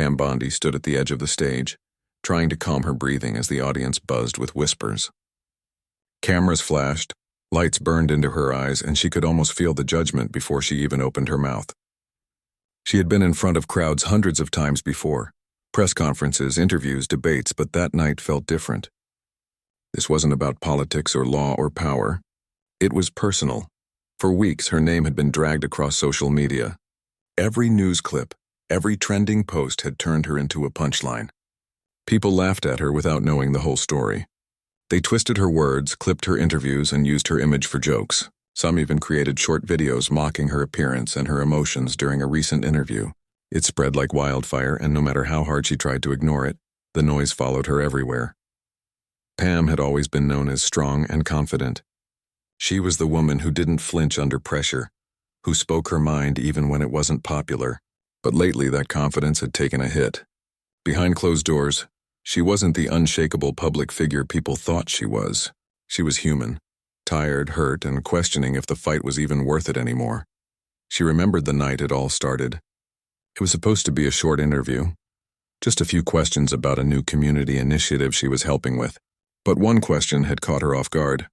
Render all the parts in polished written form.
Pam Bondi stood at the edge of the stage, trying to calm her breathing as the audience buzzed with whispers. Cameras flashed, lights burned into her eyes, and she could almost feel the judgment before she even opened her mouth. She had been in front of crowds hundreds of times before, press conferences, interviews, debates, but that night felt different. This wasn't about politics or law or power. It was personal. For weeks, her name had been dragged across social media. Every news clip, every trending post had turned her into a punchline. People laughed at her without knowing the whole story. They twisted her words, clipped her interviews, and used her image for jokes. Some even created short videos mocking her appearance and her emotions during a recent interview. It spread like wildfire, and no matter how hard she tried to ignore it, the noise followed her everywhere. Pam had always been known as strong and confident. She was the woman who didn't flinch under pressure, who spoke her mind even when it wasn't popular. But lately that confidence had taken a hit. Behind closed doors, she wasn't the unshakable public figure people thought she was. She was human, tired, hurt, and questioning if the fight was even worth it anymore. She remembered the night it all started. It was supposed to be a short interview, just a few questions about a new community initiative she was helping with. But one question had caught her off guard.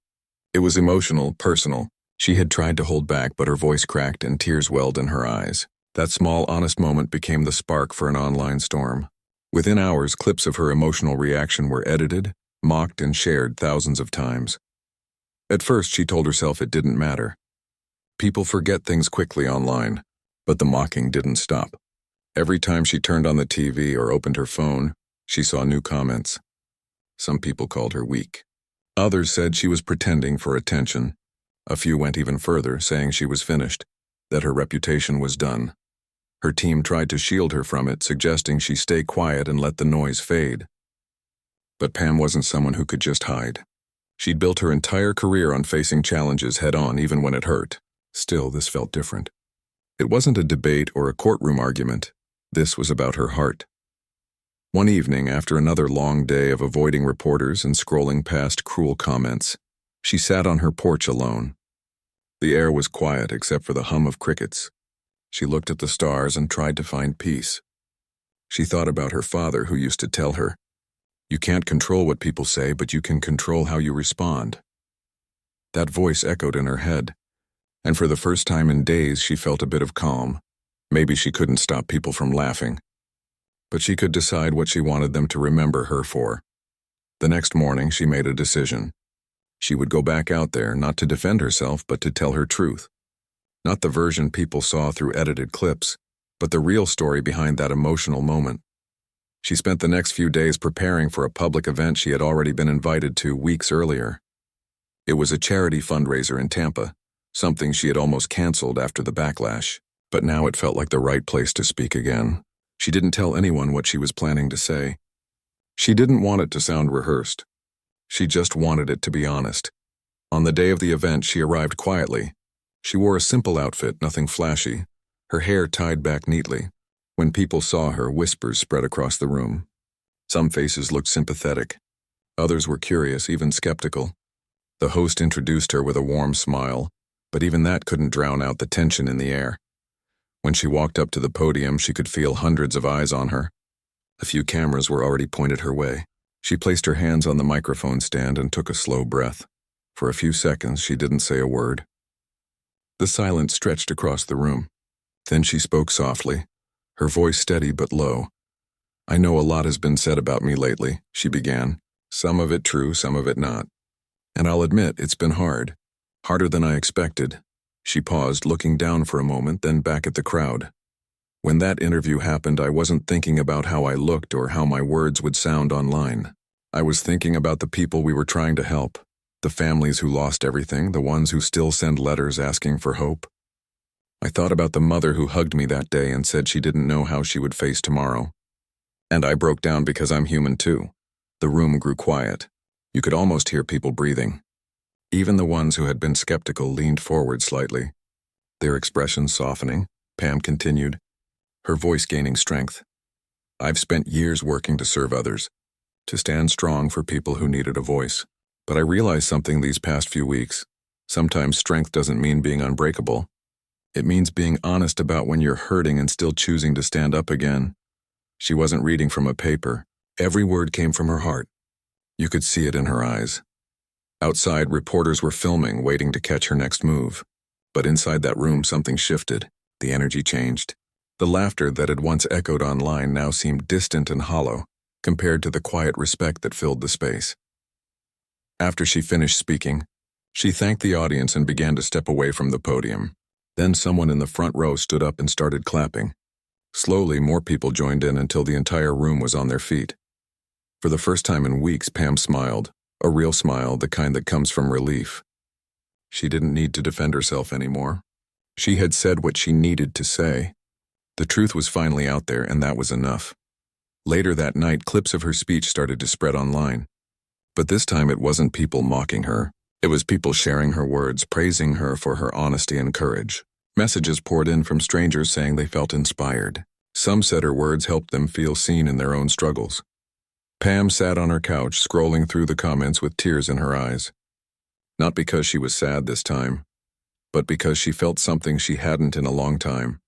It was emotional, personal. She had tried to hold back, but her voice cracked and tears welled in her eyes. That small, honest moment became the spark for an online storm. Within hours, clips of her emotional reaction were edited, mocked, and shared thousands of times. At first, she told herself it didn't matter. People forget things quickly online, but the mocking didn't stop. Every time she turned on the TV or opened her phone, she saw new comments. Some people called her weak. Others said she was pretending for attention. A few went even further, saying she was finished, that her reputation was done. Her team tried to shield her from it, suggesting she stay quiet and let the noise fade. But Pam wasn't someone who could just hide. She'd built her entire career on facing challenges head-on, even when it hurt. Still, this felt different. It wasn't a debate or a courtroom argument. This was about her heart. One evening, after another long day of avoiding reporters and scrolling past cruel comments, she sat on her porch alone. The air was quiet except for the hum of crickets. She looked at the stars and tried to find peace. She thought about her father, who used to tell her, "You can't control what people say, but you can control how you respond." That voice echoed in her head, and for the first time in days she felt a bit of calm. Maybe she couldn't stop people from laughing, but she could decide what she wanted them to remember her for. The next morning, she made a decision. She would go back out there, not to defend herself, but to tell her truth. Not the version people saw through edited clips, but the real story behind that emotional moment. She spent the next few days preparing for a public event she had already been invited to weeks earlier. It was a charity fundraiser in Tampa, something she had almost canceled after the backlash, but now it felt like the right place to speak again. She didn't tell anyone what she was planning to say. She didn't want it to sound rehearsed. She just wanted it to be honest. On the day of the event, she arrived quietly. She wore a simple outfit, nothing flashy, her hair tied back neatly. When people saw her, whispers spread across the room. Some faces looked sympathetic. Others were curious, even skeptical. The host introduced her with a warm smile, but even that couldn't drown out the tension in the air. When she walked up to the podium, she could feel hundreds of eyes on her. A few cameras were already pointed her way. She placed her hands on the microphone stand and took a slow breath. For a few seconds, she didn't say a word. The silence stretched across the room. Then she spoke softly, her voice steady but low. "I know a lot has been said about me lately," she began. "Some of it true, some of it not. And I'll admit, it's been hard. Harder than I expected." She paused, looking down for a moment, then back at the crowd. "When that interview happened, I wasn't thinking about how I looked or how my words would sound online. I was thinking about the people we were trying to help, the families who lost everything, the ones who still send letters asking for hope. I thought about the mother who hugged me that day and said she didn't know how she would face tomorrow. And I broke down because I'm human too." The room grew quiet. You could almost hear people breathing. Even the ones who had been skeptical leaned forward slightly. Their expressions softening, Pam continued, her voice gaining strength. "I've spent years working to serve others, to stand strong for people who needed a voice. But I realized something these past few weeks. Sometimes strength doesn't mean being unbreakable. It means being honest about when you're hurting and still choosing to stand up again." She wasn't reading from a paper. Every word came from her heart. You could see it in her eyes. Outside, reporters were filming, waiting to catch her next move. But inside that room, something shifted. The energy changed. The laughter that had once echoed online now seemed distant and hollow, compared to the quiet respect that filled the space. After she finished speaking, she thanked the audience and began to step away from the podium. Then someone in the front row stood up and started clapping. Slowly, more people joined in until the entire room was on their feet. For the first time in weeks, Pam smiled, a real smile, the kind that comes from relief. She didn't need to defend herself anymore. She had said what she needed to say. The truth was finally out there, and that was enough. Later that night, clips of her speech started to spread online. But this time it wasn't people mocking her. It was people sharing her words, praising her for her honesty and courage. Messages poured in from strangers saying they felt inspired. Some said her words helped them feel seen in their own struggles. Pam sat on her couch, scrolling through the comments with tears in her eyes. Not because she was sad this time, but because she felt something she hadn't in a long time.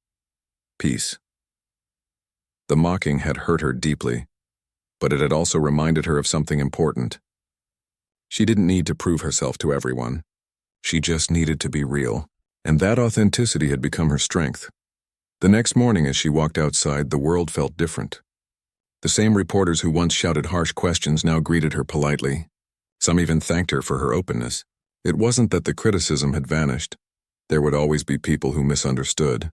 Peace. The mocking had hurt her deeply, but it had also reminded her of something important. She didn't need to prove herself to everyone. She just needed to be real, and that authenticity had become her strength. The next morning as she walked outside, the world felt different. The same reporters who once shouted harsh questions now greeted her politely. Some even thanked her for her openness. It wasn't that the criticism had vanished. There would always be people who misunderstood,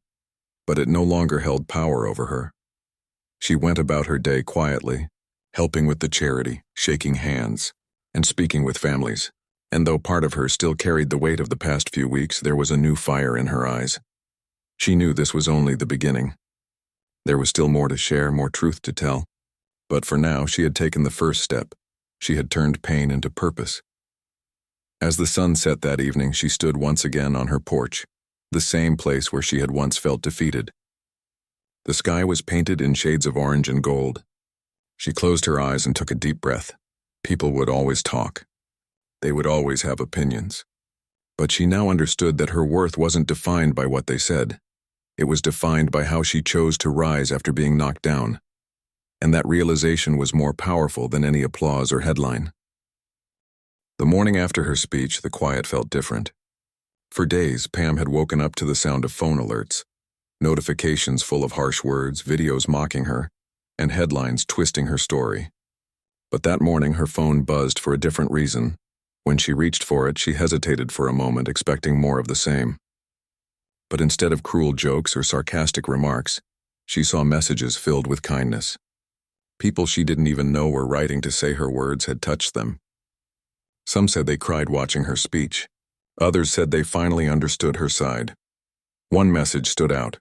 but it no longer held power over her. She went about her day quietly, helping with the charity, shaking hands, and speaking with families. And though part of her still carried the weight of the past few weeks, there was a new fire in her eyes. She knew this was only the beginning. There was still more to share, more truth to tell. But for now, she had taken the first step. She had turned pain into purpose. As the sun set that evening, she stood once again on her porch, the same place where she had once felt defeated. The sky was painted in shades of orange and gold. She closed her eyes and took a deep breath. People would always talk. They would always have opinions. But she now understood that her worth wasn't defined by what they said. It was defined by how she chose to rise after being knocked down. And that realization was more powerful than any applause or headline. The morning after her speech, the quiet felt different. For days, Pam had woken up to the sound of phone alerts, notifications full of harsh words, videos mocking her, and headlines twisting her story. But that morning, her phone buzzed for a different reason. When she reached for it, she hesitated for a moment, expecting more of the same. But instead of cruel jokes or sarcastic remarks, she saw messages filled with kindness. People she didn't even know were writing to say her words had touched them. Some said they cried watching her speech. Others said they finally understood her side. One message stood out.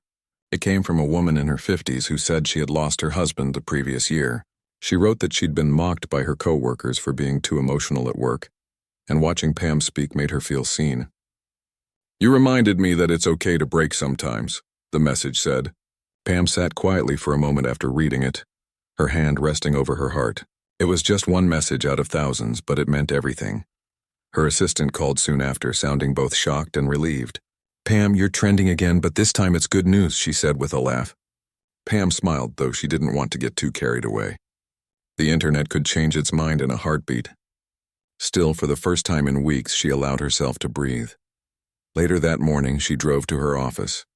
It came from a woman in her 50s who said she had lost her husband the previous year. She wrote that she'd been mocked by her co-workers for being too emotional at work, and watching Pam speak made her feel seen. "You reminded me that it's okay to break sometimes," the message said. Pam sat quietly for a moment after reading it, her hand resting over her heart. It was just one message out of thousands, but it meant everything. Her assistant called soon after, sounding both shocked and relieved. "Pam, you're trending again, but this time it's good news," she said with a laugh. Pam smiled, though she didn't want to get too carried away. The internet could change its mind in a heartbeat. Still, for the first time in weeks, she allowed herself to breathe. Later that morning, she drove to her office.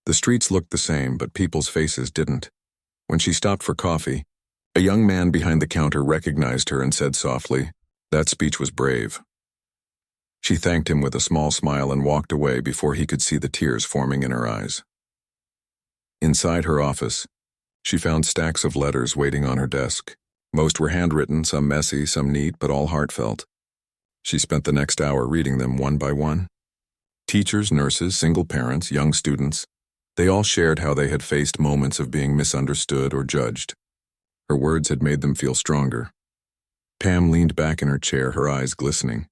The streets looked the same, but people's faces didn't. When she stopped for coffee, a young man behind the counter recognized her and said softly, "That speech was brave." She thanked him with a small smile and walked away before he could see the tears forming in her eyes. Inside her office, she found stacks of letters waiting on her desk. Most were handwritten, some messy, some neat, but all heartfelt. She spent the next hour reading them one by one. Teachers, nurses, single parents, young students, they all shared how they had faced moments of being misunderstood or judged. Her words had made them feel stronger. Pam leaned back in her chair, her eyes glistening.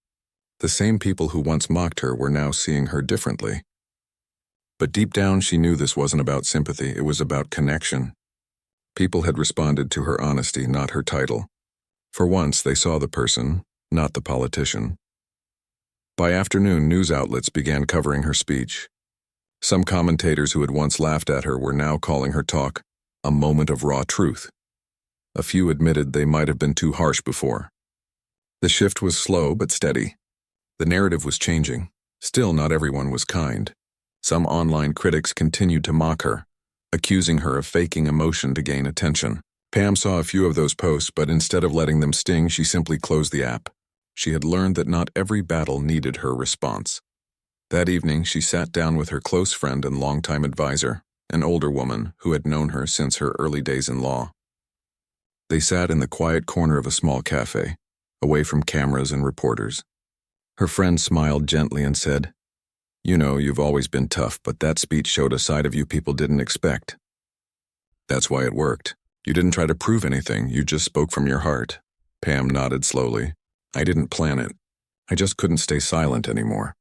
The same people who once mocked her were now seeing her differently. But deep down, she knew this wasn't about sympathy, it was about connection. People had responded to her honesty, not her title. For once, they saw the person, not the politician. By afternoon, news outlets began covering her speech. Some commentators who had once laughed at her were now calling her talk a moment of raw truth. A few admitted they might have been too harsh before. The shift was slow but steady. The narrative was changing. Still, not everyone was kind. Some online critics continued to mock her, accusing her of faking emotion to gain attention. Pam saw a few of those posts, but instead of letting them sting, she simply closed the app. She had learned that not every battle needed her response. That evening, she sat down with her close friend and longtime advisor, an older woman who had known her since her early days in law. They sat in the quiet corner of a small cafe, away from cameras and reporters. Her friend smiled gently and said, "You know, you've always been tough, but that speech showed a side of you people didn't expect. That's why it worked. You didn't try to prove anything, you just spoke from your heart." Pam nodded slowly. "I didn't plan it. I just couldn't stay silent anymore."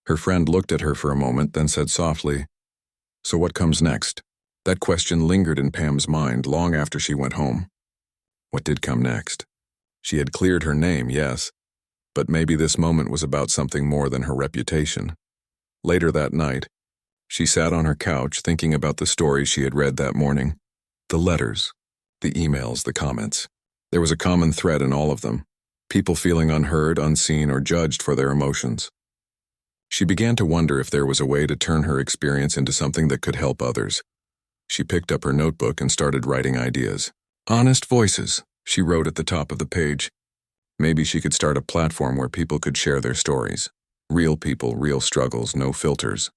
Her friend looked at her for a moment, then said softly, "So what comes next?" That question lingered in Pam's mind long after she went home. What did come next? She had cleared her name, yes, but maybe this moment was about something more than her reputation. Later that night, she sat on her couch thinking about the stories she had read that morning. The letters, the emails, the comments. There was a common thread in all of them. People feeling unheard, unseen, or judged for their emotions. She began to wonder if there was a way to turn her experience into something that could help others. She picked up her notebook and started writing ideas. "Honest voices," she wrote at the top of the page. Maybe she could start a platform where people could share their stories. Real people, real struggles, no filters.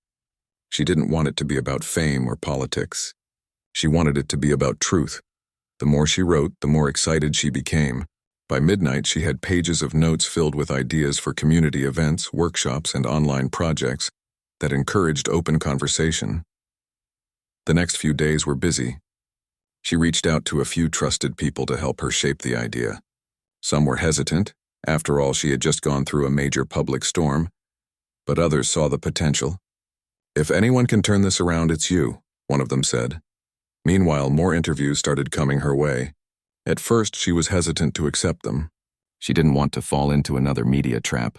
She didn't want it to be about fame or politics. She wanted it to be about truth. The more she wrote, the more excited she became. By midnight, she had pages of notes filled with ideas for community events, workshops, and online projects that encouraged open conversation. The next few days were busy. She reached out to a few trusted people to help her shape the idea. Some were hesitant. After all, she had just gone through a major public storm. But others saw the potential. "If anyone can turn this around, it's you," one of them said. Meanwhile, more interviews started coming her way. At first, she was hesitant to accept them. She didn't want to fall into another media trap.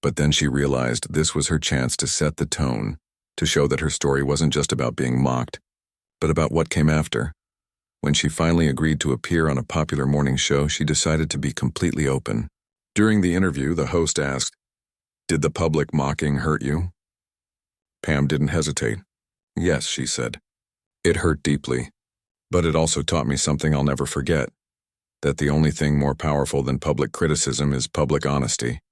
But then she realized this was her chance to set the tone, to show that her story wasn't just about being mocked, but about what came after. When she finally agreed to appear on a popular morning show, she decided to be completely open. During the interview, the host asked, "Did the public mocking hurt you?" Pam didn't hesitate. "Yes," she said. "It hurt deeply. But it also taught me something I'll never forget, that the only thing more powerful than public criticism is public honesty."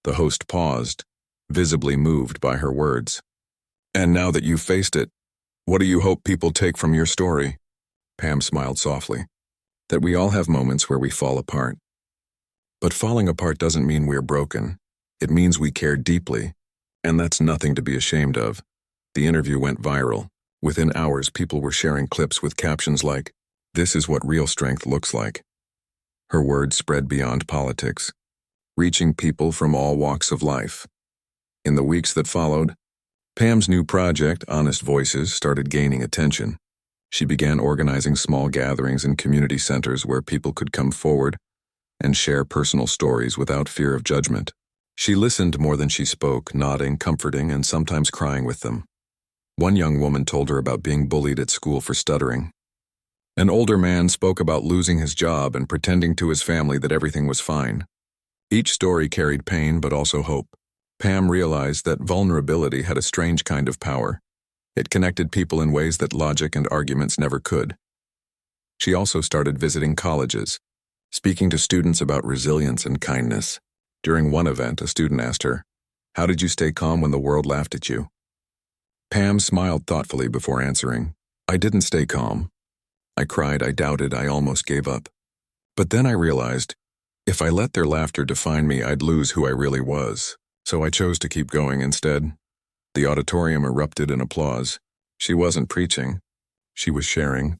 The host paused, visibly moved by her words. "And now that you've faced it, what do you hope people take from your story?" Pam smiled softly. "That we all have moments where we fall apart. But falling apart doesn't mean we're broken. It means we care deeply, and that's nothing to be ashamed of." The interview went viral. Within hours, people were sharing clips with captions like, "This is what real strength looks like." Her words spread beyond politics, reaching people from all walks of life. In the weeks that followed, Pam's new project, Honest Voices, started gaining attention. She began organizing small gatherings in community centers where people could come forward and share personal stories without fear of judgment. She listened more than she spoke, nodding, comforting, and sometimes crying with them. One young woman told her about being bullied at school for stuttering. An older man spoke about losing his job and pretending to his family that everything was fine. Each story carried pain but also hope. Pam realized that vulnerability had a strange kind of power. It connected people in ways that logic and arguments never could. She also started visiting colleges, speaking to students about resilience and kindness. During one event, a student asked her, "How did you stay calm when the world laughed at you?" Pam smiled thoughtfully before answering, "I didn't stay calm. I cried, I doubted, I almost gave up. But then I realized, if I let their laughter define me, I'd lose who I really was. So I chose to keep going instead." The auditorium erupted in applause. She wasn't preaching. She was sharing.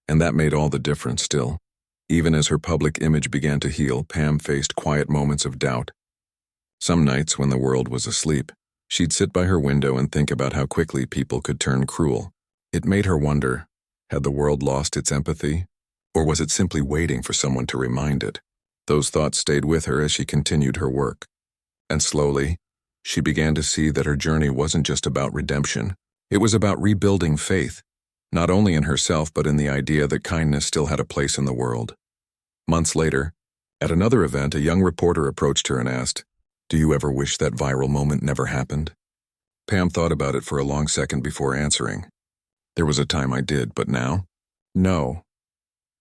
And that made all the difference still. Even as her public image began to heal, Pam faced quiet moments of doubt. Some nights, when the world was asleep, she'd sit by her window and think about how quickly people could turn cruel. It made her wonder, had the world lost its empathy? Or was it simply waiting for someone to remind it? Those thoughts stayed with her as she continued her work. And slowly, she began to see that her journey wasn't just about redemption. It was about rebuilding faith. not only in herself but in the idea that kindness still had a place in the world. Months later, at another event, a young reporter approached her and asked, "Do you ever wish that viral moment never happened?" Pam thought about it for a long second before answering. "There was a time I did, but now? No.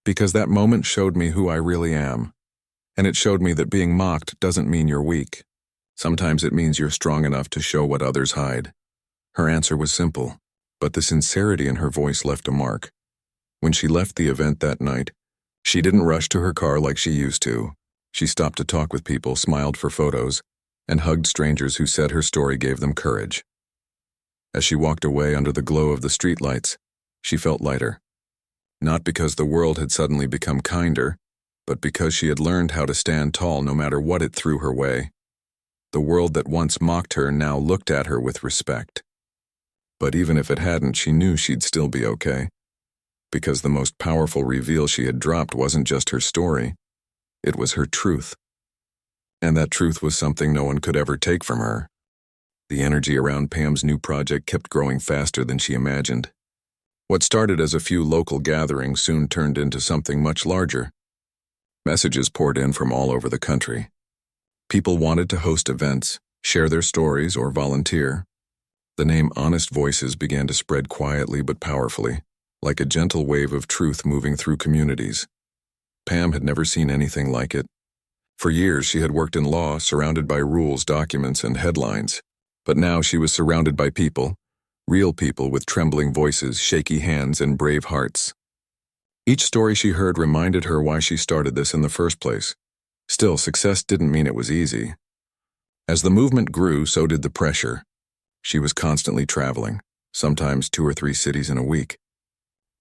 Because that moment showed me who I really am. And it showed me that being mocked doesn't mean you're weak. Sometimes it means you're strong enough to show what others hide." Her answer was simple, but the sincerity in her voice left a mark. When she left the event that night, she didn't rush to her car like she used to. She stopped to talk with people, smiled for photos, and hugged strangers who said her story gave them courage. As she walked away under the glow of the streetlights, she felt lighter. Not because the world had suddenly become kinder, but because she had learned how to stand tall no matter what it threw her way. The world that once mocked her now looked at her with respect. But even if it hadn't, she knew she'd still be okay. Because the most powerful reveal she had dropped wasn't just her story, it was her truth. And that truth was something no one could ever take from her. The energy around Pam's new project kept growing faster than she imagined. What started as a few local gatherings soon turned into something much larger. Messages poured in from all over the country. People wanted to host events, share their stories, or volunteer. The name Honest Voices began to spread quietly but powerfully, like a gentle wave of truth moving through communities. Pam had never seen anything like it. For years she had worked in law, surrounded by rules, documents, and headlines. But now she was surrounded by people, real people with trembling voices, shaky hands, and brave hearts. Each story she heard reminded her why she started this in the first place. Still, success didn't mean it was easy. As the movement grew, so did the pressure. She was constantly traveling, sometimes 2 or 3 cities in a week.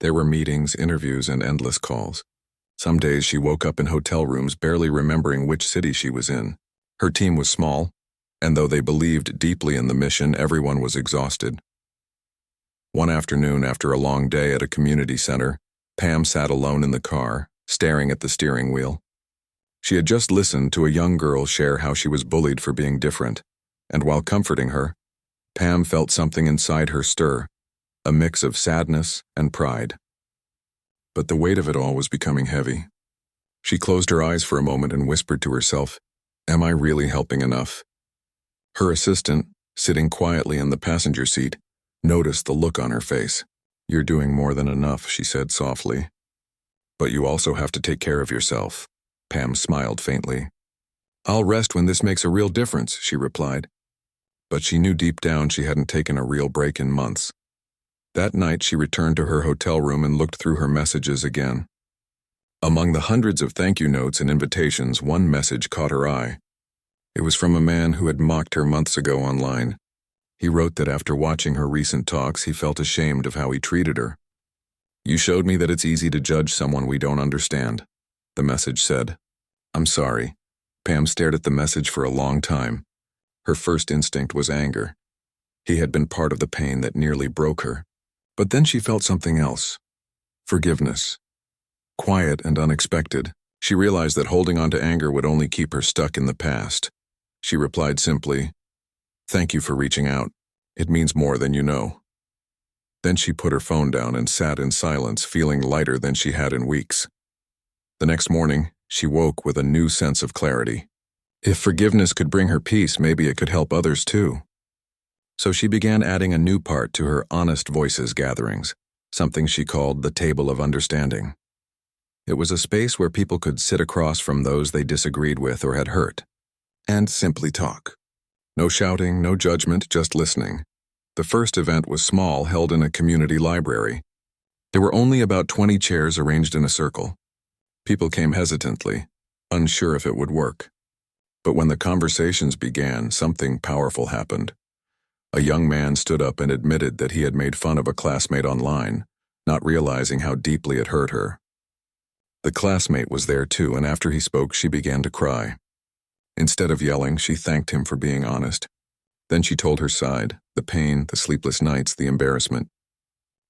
There were meetings, interviews, and endless calls. Some days she woke up in hotel rooms barely remembering which city she was in. Her team was small, and though they believed deeply in the mission, everyone was exhausted. One afternoon, after a long day at a community center, Pam sat alone in the car, staring at the steering wheel. She had just listened to a young girl share how she was bullied for being different, and while comforting her, Pam felt something inside her stir, a mix of sadness and pride. But the weight of it all was becoming heavy. She closed her eyes for a moment and whispered to herself, "Am I really helping enough?" Her assistant, sitting quietly in the passenger seat, noticed the look on her face. "You're doing more than enough," she said softly. "But you also have to take care of yourself." Pam smiled faintly. "I'll rest when this makes a real difference," she replied. But she knew deep down she hadn't taken a real break in months. That night she returned to her hotel room and looked through her messages again. Among the hundreds of thank you notes and invitations, one message caught her eye. It was from a man who had mocked her months ago online. He wrote that after watching her recent talks, he felt ashamed of how he treated her. "You showed me that it's easy to judge someone we don't understand," the message said. "I'm sorry." Pam stared at the message for a long time. Her first instinct was anger. He had been part of the pain that nearly broke her. But then she felt something else. Forgiveness. Quiet and unexpected, she realized that holding on to anger would only keep her stuck in the past. She replied simply, "Thank you for reaching out. It means more than you know." Then she put her phone down and sat in silence, feeling lighter than she had in weeks. The next morning, she woke with a new sense of clarity. If forgiveness could bring her peace, maybe it could help others too. So she began adding a new part to her Honest Voices gatherings, something she called the Table of Understanding. It was a space where people could sit across from those they disagreed with or had hurt, and simply talk. No shouting, no judgment, just listening. The first event was small, held in a community library. There were only about 20 chairs arranged in a circle. People came hesitantly, unsure if it would work. But when the conversations began, something powerful happened. A young man stood up and admitted that he had made fun of a classmate online, not realizing how deeply it hurt her. The classmate was there too, and after he spoke, she began to cry. Instead of yelling, she thanked him for being honest. Then she told her side, the pain, the sleepless nights, the embarrassment.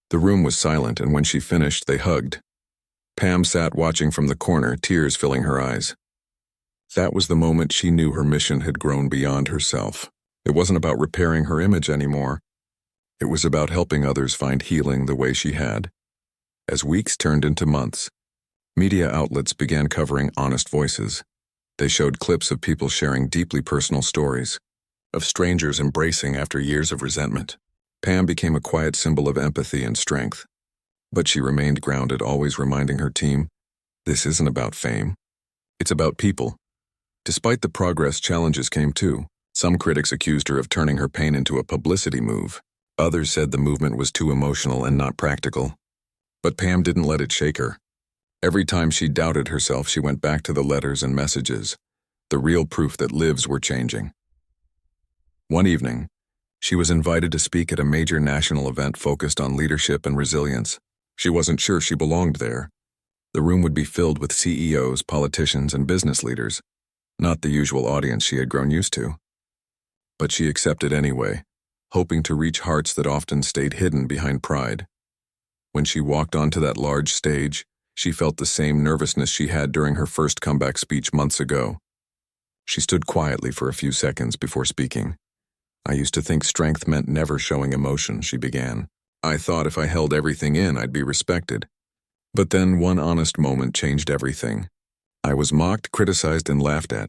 The room was silent, and when she finished, they hugged. Pam sat watching from the corner, tears filling her eyes. That was the moment she knew her mission had grown beyond herself. It wasn't about repairing her image anymore. It was about helping others find healing the way she had. As weeks turned into months, media outlets began covering Honest Voices. They showed clips of people sharing deeply personal stories, of strangers embracing after years of resentment. Pam became a quiet symbol of empathy and strength. But she remained grounded, always reminding her team, this isn't about fame. It's about people. Despite the progress, challenges came too. Some critics accused her of turning her pain into a publicity move. Others said the movement was too emotional and not practical. But Pam didn't let it shake her. Every time she doubted herself, she went back to the letters and messages, the real proof that lives were changing. One evening, she was invited to speak at a major national event focused on leadership and resilience. She wasn't sure she belonged there. The room would be filled with CEOs, politicians, and business leaders, not the usual audience she had grown used to. But she accepted anyway, hoping to reach hearts that often stayed hidden behind pride. When she walked onto that large stage, she felt the same nervousness she had during her first comeback speech months ago. She stood quietly for a few seconds before speaking. I used to think strength meant never showing emotion, she began. I thought if I held everything in, I'd be respected. But then one honest moment changed everything. I was mocked, criticized, and laughed at.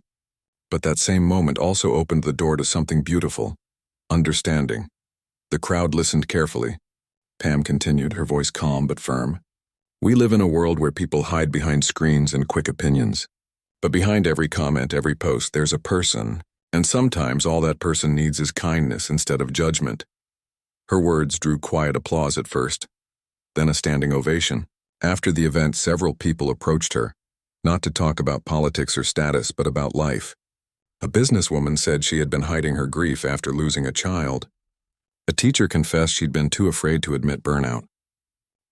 But that same moment also opened the door to something beautiful. Understanding. The crowd listened carefully. Pam continued, her voice calm but firm. We live in a world where people hide behind screens and quick opinions. But behind every comment, every post, there's a person. And sometimes all that person needs is kindness instead of judgment. Her words drew quiet applause at first, then a standing ovation. After the event, several people approached her, not to talk about politics or status, but about life. A businesswoman said she had been hiding her grief after losing a child. A teacher confessed she'd been too afraid to admit burnout.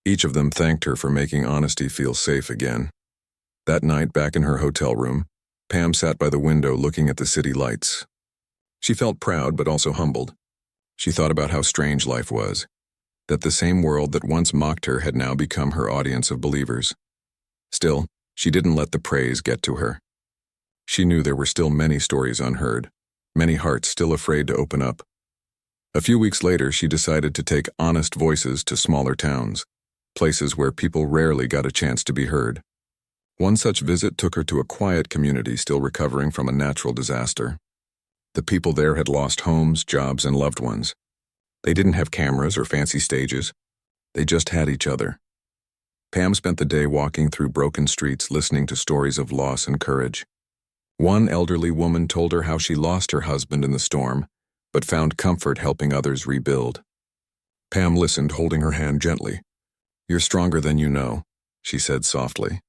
Each of them thanked her for making honesty feel safe again. That night, back in her hotel room, Pam sat by the window looking at the city lights. She felt proud but also humbled. She thought about how strange life was, that the same world that once mocked her had now become her audience of believers. Still, she didn't let the praise get to her. She knew there were still many stories unheard, many hearts still afraid to open up. A few weeks later, she decided to take Honest Voices to smaller towns, places where people rarely got a chance to be heard. One such visit took her to a quiet community still recovering from a natural disaster. The people there had lost homes, jobs, and loved ones. They didn't have cameras or fancy stages. They just had each other. Pam spent the day walking through broken streets, listening to stories of loss and courage. One elderly woman told her how she lost her husband in the storm, but found comfort helping others rebuild. Pam listened, holding her hand gently. You're stronger than you know, she said softly.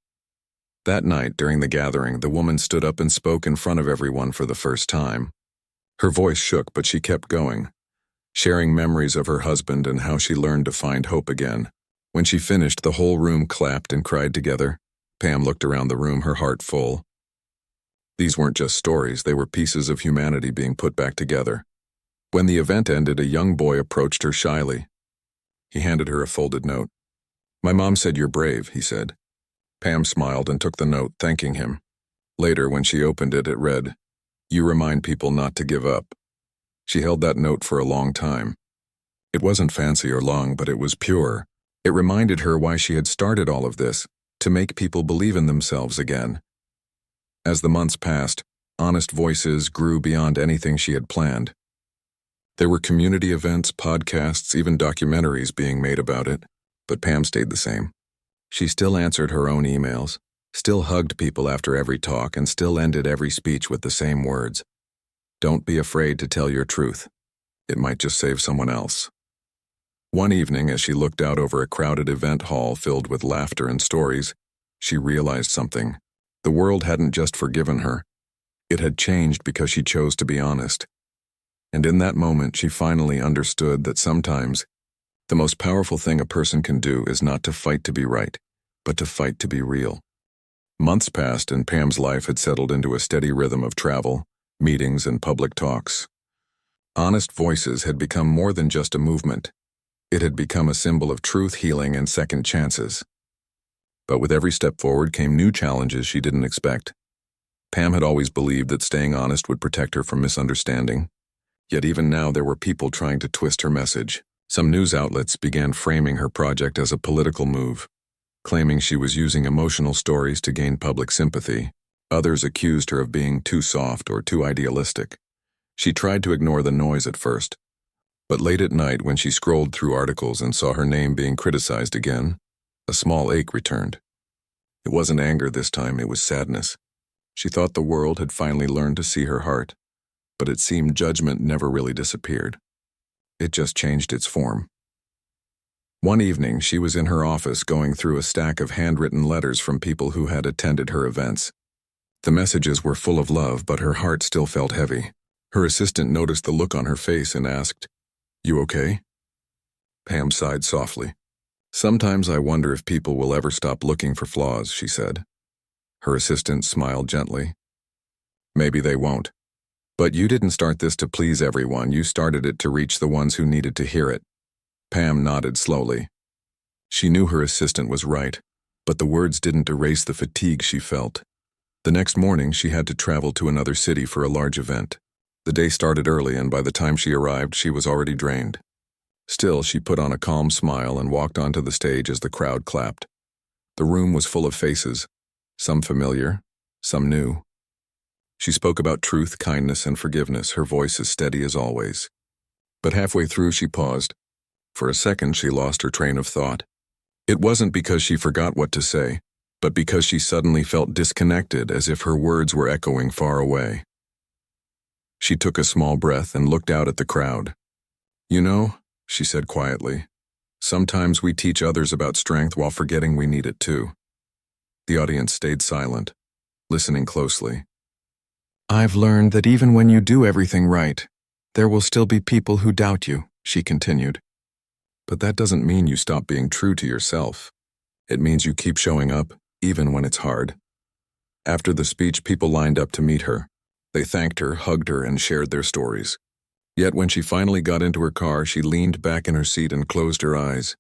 That night, during the gathering, the woman stood up and spoke in front of everyone for the first time. Her voice shook, but she kept going, sharing memories of her husband and how she learned to find hope again. When she finished, the whole room clapped and cried together. Pam looked around the room, her heart full. These weren't just stories, they were pieces of humanity being put back together. When the event ended, a young boy approached her shyly. He handed her a folded note. My mom said you're brave, he said. Pam smiled and took the note, thanking him. Later, when she opened it, it read, You remind people not to give up. She held that note for a long time. It wasn't fancy or long, but it was pure. It reminded her why she had started all of this, to make people believe in themselves again. As the months passed, Honest Voices grew beyond anything she had planned. There were community events, podcasts, even documentaries being made about it, but Pam stayed the same. She still answered her own emails, still hugged people after every talk, and still ended every speech with the same words. Don't be afraid to tell your truth. It might just save someone else. One evening, as she looked out over a crowded event hall filled with laughter and stories, she realized something. The world hadn't just forgiven her. It had changed because she chose to be honest. And in that moment, she finally understood that sometimes the most powerful thing a person can do is not to fight to be right, but to fight to be real. Months passed and Pam's life had settled into a steady rhythm of travel, meetings, and public talks. Honest Voices had become more than just a movement. It had become a symbol of truth, healing, and second chances. But with every step forward came new challenges she didn't expect. Pam had always believed that staying honest would protect her from misunderstanding. Yet even now there were people trying to twist her message. Some news outlets began framing her project as a political move, claiming she was using emotional stories to gain public sympathy. Others accused her of being too soft or too idealistic. She tried to ignore the noise at first, but late at night when she scrolled through articles and saw her name being criticized again, a small ache returned. It wasn't anger this time, it was sadness. She thought the world had finally learned to see her heart, but it seemed judgment never really disappeared. It just changed its form. One evening, she was in her office going through a stack of handwritten letters from people who had attended her events. The messages were full of love, but her heart still felt heavy. Her assistant noticed the look on her face and asked, "You okay?" Pam sighed softly. "Sometimes I wonder if people will ever stop looking for flaws," she said. Her assistant smiled gently. "Maybe they won't. But you didn't start this to please everyone, you started it to reach the ones who needed to hear it." Pam nodded slowly. She knew her assistant was right, but the words didn't erase the fatigue she felt. The next morning, she had to travel to another city for a large event. The day started early, and by the time she arrived, she was already drained. Still, she put on a calm smile and walked onto the stage as the crowd clapped. The room was full of faces, some familiar, some new. She spoke about truth, kindness, and forgiveness, her voice as steady as always. But halfway through, she paused. For a second, she lost her train of thought. It wasn't because she forgot what to say, but because she suddenly felt disconnected, as if her words were echoing far away. She took a small breath and looked out at the crowd. "You know," she said quietly, "sometimes we teach others about strength while forgetting we need it too." The audience stayed silent, listening closely. "I've learned that even when you do everything right, there will still be people who doubt you," she continued. "But that doesn't mean you stop being true to yourself. It means you keep showing up, even when it's hard." After the speech, people lined up to meet her. They thanked her, hugged her, and shared their stories. Yet when she finally got into her car, she leaned back in her seat and closed her eyes.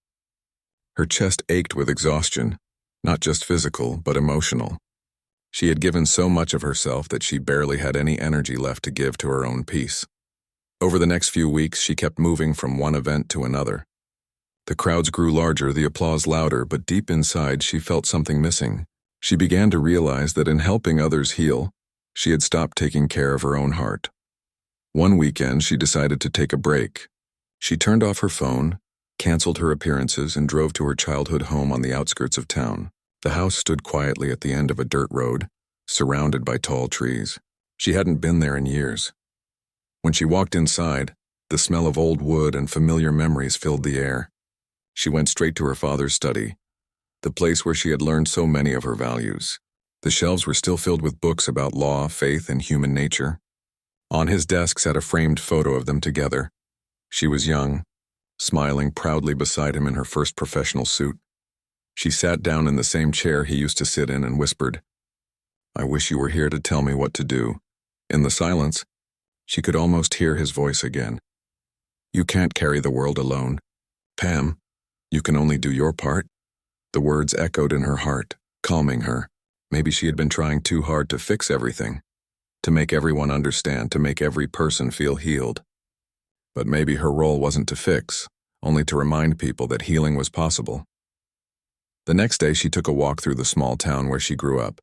Her chest ached with exhaustion, not just physical, but emotional. She had given so much of herself that she barely had any energy left to give to her own peace. Over the next few weeks, she kept moving from one event to another. The crowds grew larger, the applause louder, but deep inside she felt something missing. She began to realize that in helping others heal, she had stopped taking care of her own heart. One weekend, she decided to take a break. She turned off her phone, canceled her appearances, and drove to her childhood home on the outskirts of town. The house stood quietly at the end of a dirt road, surrounded by tall trees. She hadn't been there in years. When she walked inside, the smell of old wood and familiar memories filled the air. She went straight to her father's study, the place where she had learned so many of her values. The shelves were still filled with books about law, faith, and human nature. On his desk sat a framed photo of them together. She was young, smiling proudly beside him in her first professional suit. She sat down in the same chair he used to sit in and whispered, "I wish you were here to tell me what to do." In the silence, she could almost hear his voice again. "You can't carry the world alone, Pam. You can only do your part." The words echoed in her heart, calming her. Maybe she had been trying too hard to fix everything, to make everyone understand, to make every person feel healed. But maybe her role wasn't to fix, only to remind people that healing was possible. The next day, she took a walk through the small town where she grew up.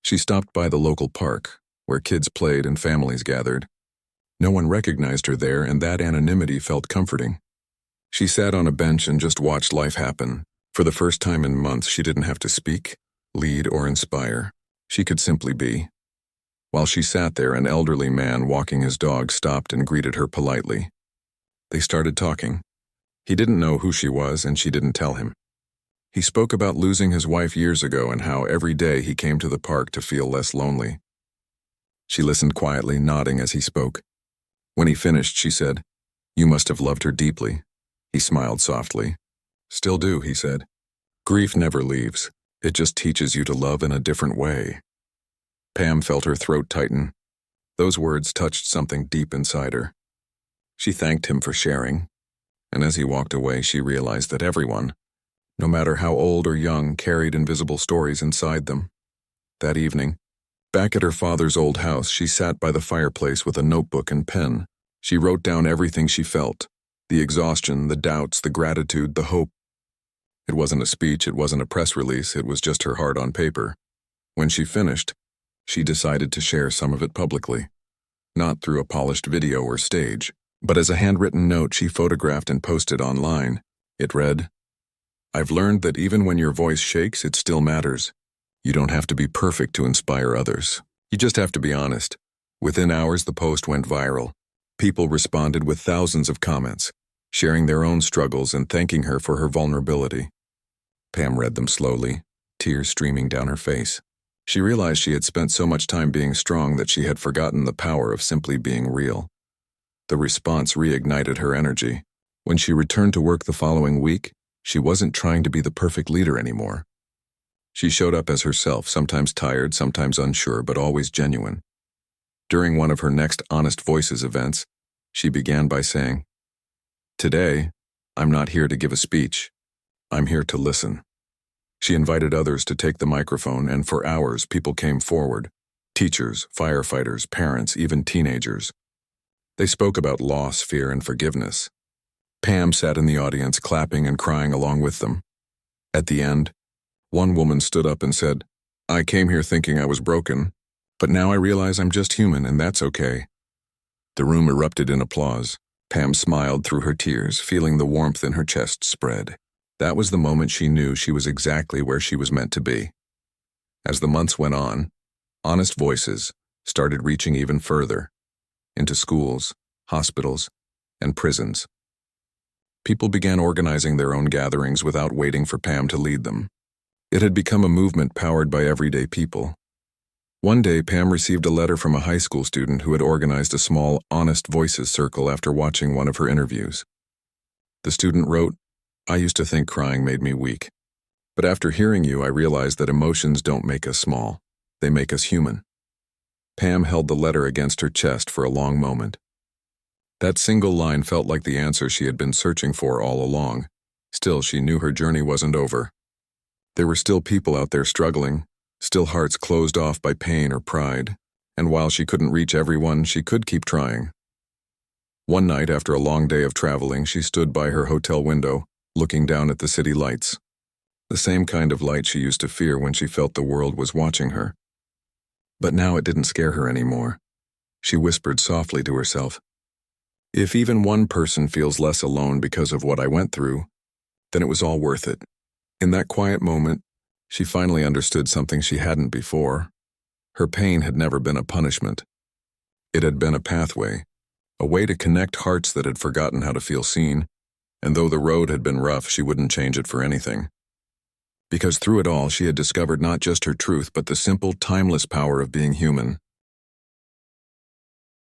She stopped by the local park, where kids played and families gathered. No one recognized her there, and that anonymity felt comforting. She sat on a bench and just watched life happen. For the first time in months, she didn't have to speak, lead, or inspire. She could simply be. While she sat there, an elderly man walking his dog stopped and greeted her politely. They started talking. He didn't know who she was, and she didn't tell him. He spoke about losing his wife years ago and how every day he came to the park to feel less lonely. She listened quietly, nodding as he spoke. When he finished, she said, "You must have loved her deeply." He smiled softly. "Still do," he said. "Grief never leaves. It just teaches you to love in a different way." Pam felt her throat tighten. Those words touched something deep inside her. She thanked him for sharing, and as he walked away, she realized that everyone, no matter how old or young, carried invisible stories inside them. That evening, back at her father's old house, she sat by the fireplace with a notebook and pen. She wrote down everything she felt, The exhaustion, the doubts, the gratitude, the hope. It wasn't a speech, it wasn't a press release, it was just her heart on paper. When she finished, she decided to share some of it publicly. Not through a polished video or stage, but as a handwritten note she photographed and posted online. It read, "I've learned that even when your voice shakes, it still matters. You don't have to be perfect to inspire others. You just have to be honest." Within hours, the post went viral. People responded with thousands of comments, sharing their own struggles and thanking her for her vulnerability. Pam read them slowly, tears streaming down her face. She realized she had spent so much time being strong that she had forgotten the power of simply being real. The response reignited her energy. When she returned to work the following week, she wasn't trying to be the perfect leader anymore. She showed up as herself, sometimes tired, sometimes unsure, but always genuine. During one of her next Honest Voices events, she began by saying, "Today, I'm not here to give a speech. I'm here to listen." She invited others to take the microphone, and for hours people came forward. Teachers, firefighters, parents, even teenagers. They spoke about loss, fear, and forgiveness. Pam sat in the audience, clapping and crying along with them. At the end, one woman stood up and said, "I came here thinking I was broken, but now I realize I'm just human, and that's okay." The room erupted in applause. Pam smiled through her tears, feeling the warmth in her chest spread. That was the moment she knew she was exactly where she was meant to be. As the months went on, Honest Voices started reaching even further, into schools, hospitals, and prisons. People began organizing their own gatherings without waiting for Pam to lead them. It had become a movement powered by everyday people. One day, Pam received a letter from a high school student who had organized a small Honest Voices circle after watching one of her interviews. The student wrote, "I used to think crying made me weak. But after hearing you, I realized that emotions don't make us small. They make us human." Pam held the letter against her chest for a long moment. That single line felt like the answer she had been searching for all along. Still, she knew her journey wasn't over. There were still people out there struggling, still hearts closed off by pain or pride. And while she couldn't reach everyone, she could keep trying. One night, after a long day of traveling, she stood by her hotel window, looking down at the city lights. The same kind of light she used to fear when she felt the world was watching her. But now it didn't scare her anymore. She whispered softly to herself, "If even one person feels less alone because of what I went through, then it was all worth it." In that quiet moment, she finally understood something she hadn't before. Her pain had never been a punishment. It had been a pathway, a way to connect hearts that had forgotten how to feel seen. And though the road had been rough, she wouldn't change it for anything. Because through it all, she had discovered not just her truth, but the simple, timeless power of being human.